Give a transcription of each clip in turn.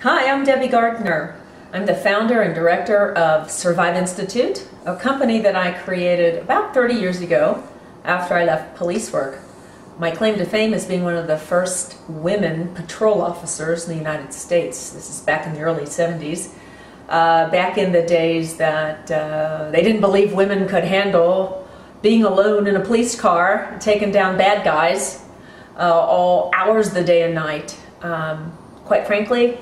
Hi, I'm Debbie Gardner. I'm the founder and director of Survive Institute, a company that I created about 30 years ago after I left police work. My claim to fame is being one of the first women patrol officers in the United States. This is back in the early 70s. Back in the days that they didn't believe women could handle being alone in a police car, taking down bad guys all hours of the day and night. Quite frankly,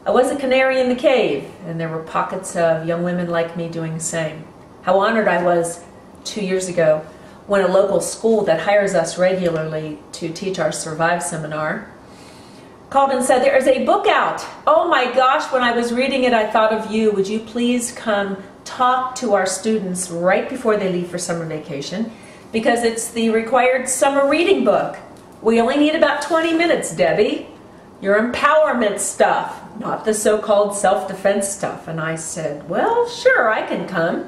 I was a canary in the cave, and there were pockets of young women like me doing the same. How honored I was 2 years ago when a local school that hires us regularly to teach our Survive seminar called and said, "There is a book out. Oh my gosh, when I was reading it, I thought of you. Would you please come talk to our students right before they leave for summer vacation? Because it's the required summer reading book. We only need about 20 minutes, Debbie. Your empowerment stuff, not the so-called self-defense stuff." And I said, well, sure, I can come.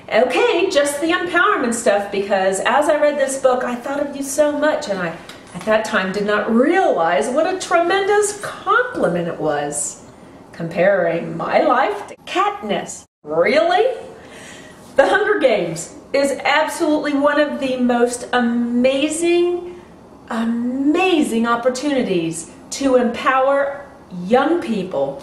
Okay, just the empowerment stuff, because as I read this book, I thought of you so much, and I, at that time, did not realize what a tremendous compliment it was. Comparing my life to Katniss. Really? The Hunger Games is absolutely one of the most amazing opportunities to empower young people,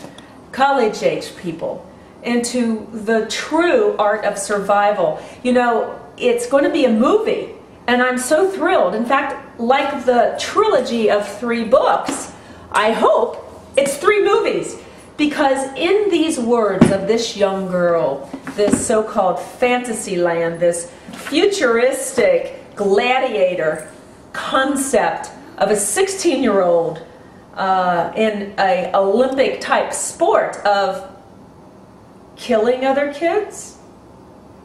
college-age people, into the true art of survival. You know, it's going to be a movie, and I'm so thrilled. In fact, like the trilogy of 3 books, I hope it's 3 movies, because in these words of this young girl, this so-called fantasy land, this futuristic gladiator concept of a 16-year-old in an Olympic type sport of killing other kids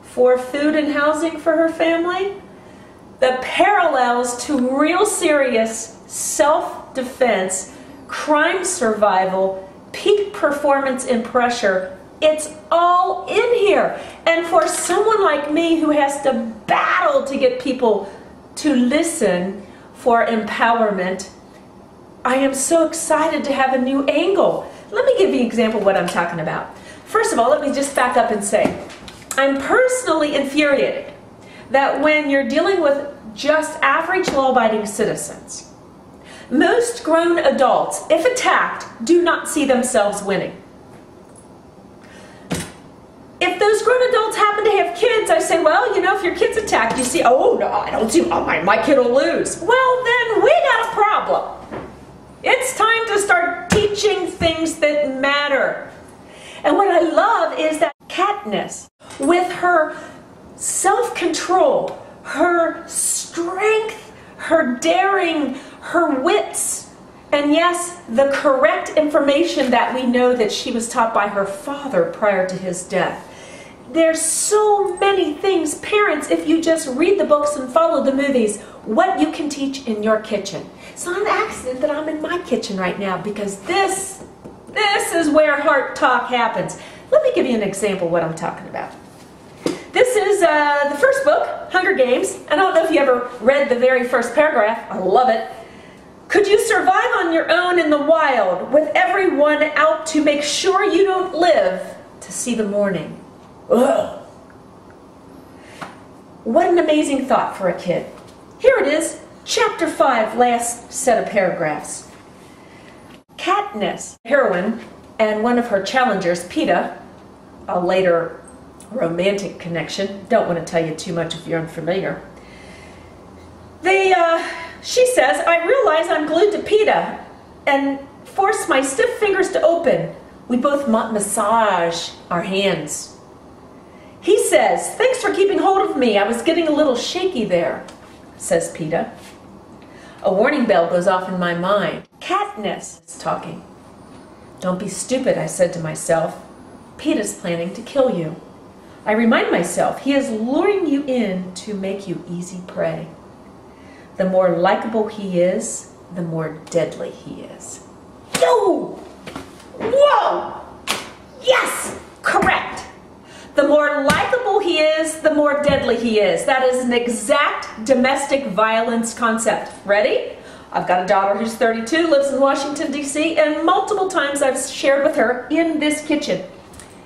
for food and housing for her family, the parallels to real serious self-defense, crime survival, peak performance and pressure, it's all in here. And for someone like me who has to battle to get people to listen for empowerment, I am so excited to have a new angle. Let me give you an example of what I'm talking about. First of all, let me just back up and say, I'm personally infuriated that when you're dealing with just average law-abiding citizens, most grown adults, if attacked, do not see themselves winning. If those grown adults happen to have kids, I say, well, you know, if your kid's attacked, you see, oh, no, I don't see, oh, my kid will lose. Well, then we got a problem. It's time to start teaching things that matter. And what I love is that Katniss, with her self-control, her strength, her daring, her wits, and yes, the correct information that we know that she was taught by her father prior to his death. There's so many things, parents, if you just read the books and follow the movies, what you can teach in your kitchen. It's not an accident that I'm in my kitchen right now, because this is where heart talk happens. Let me give you an example of what I'm talking about. This is the first book, Hunger Games. I don't know if you ever read the very first paragraph. I love it. Could you survive on your own in the wild with everyone out to make sure you don't live to see the morning? Ugh. What an amazing thought for a kid. Here it is, chapter 5, last set of paragraphs. Katniss, heroine, and one of her challengers, Peeta, a later romantic connection, don't want to tell you too much if you're unfamiliar. She says, I realize I'm glued to Peeta and force my stiff fingers to open. We both massage our hands. He says, thanks for keeping hold of me. I was getting a little shaky there, says Peeta. A warning bell goes off in my mind. Katniss is talking. Don't be stupid, I said to myself. Peeta's planning to kill you. I remind myself he is luring you in to make you easy prey. The more likable he is, the more deadly he is. Yo! Whoa! Yes! Correct! The more likable he is, the more deadly he is. That is an exact domestic violence concept. Ready? I've got a daughter who's 32, lives in Washington, D.C., and multiple times I've shared with her in this kitchen.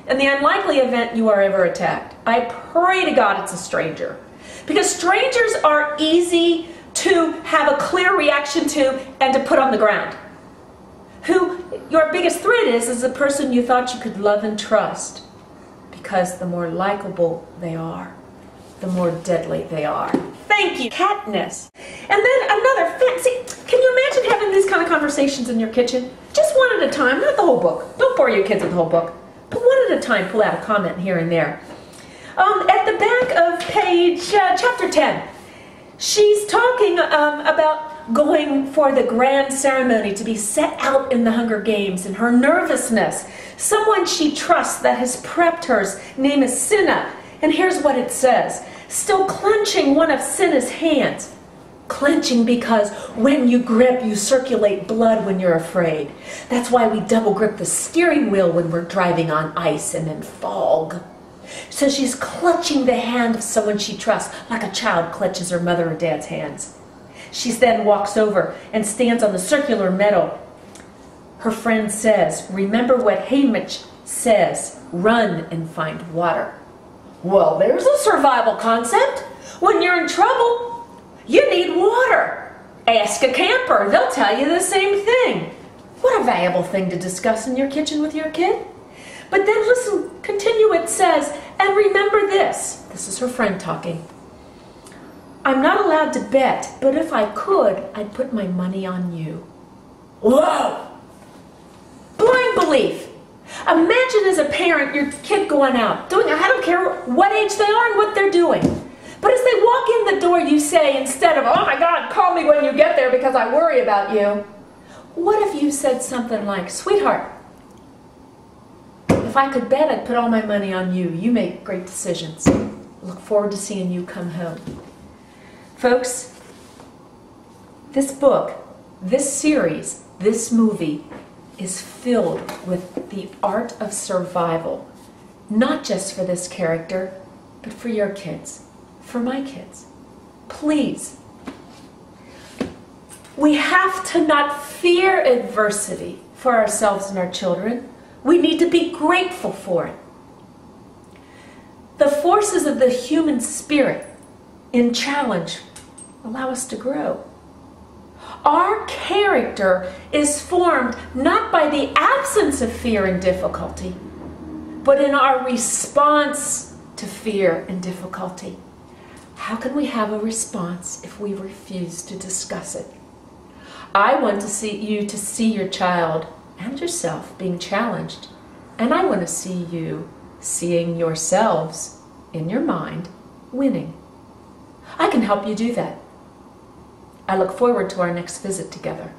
In the unlikely event you are ever attacked, I pray to God it's a stranger. Because strangers are easy to have a clear reaction to and to put on the ground. Who your biggest threat is the person you thought you could love and trust. Because the more likable they are, the more deadly they are. Thank you, Katniss. And then another fancy, can you imagine having these kind of conversations in your kitchen? Just one at a time, not the whole book. Don't bore your kids with the whole book. But one at a time, pull out a comment here and there. At the back of page, chapter 10, she's talking about going for the grand ceremony to be set out in the Hunger Games and her nervousness. Someone she trusts that has prepped her's name is Cinna. And here's what it says. Still clenching one of Cinna's hands. Clenching because when you grip, you circulate blood when you're afraid. That's why we double grip the steering wheel when we're driving on ice and in fog. So she's clutching the hand of someone she trusts, like a child clutches her mother or dad's hands. She then walks over and stands on the circular meadow. Her friend says, remember what Haymitch says, run and find water. Well, there's a survival concept. When you're in trouble, you need water. Ask a camper, they'll tell you the same thing. What a valuable thing to discuss in your kitchen with your kid. But then listen, continue, it says, and remember this. This is her friend talking. I'm not allowed to bet, but if I could, I'd put my money on you. Whoa! Blind belief. Imagine as a parent, your kid going out, doing, I don't care what age they are and what they're doing. But as they walk in the door, you say, instead of, oh my God, call me when you get there because I worry about you. What if you said something like, sweetheart, if I could bet, I'd put all my money on you. You make great decisions. Look forward to seeing you come home. Folks, this book, this series, this movie is filled with the art of survival, not just for this character, but for your kids, for my kids. Please, we have to not fear adversity for ourselves and our children. We need to be grateful for it. The forces of the human spirit in challenge allow us to grow. Our character is formed not by the absence of fear and difficulty, but in our response to fear and difficulty. How can we have a response if we refuse to discuss it? I want to see you to see your child and yourself being challenged, and I want to see you seeing yourselves in your mind winning. I can help you do that. I look forward to our next visit together.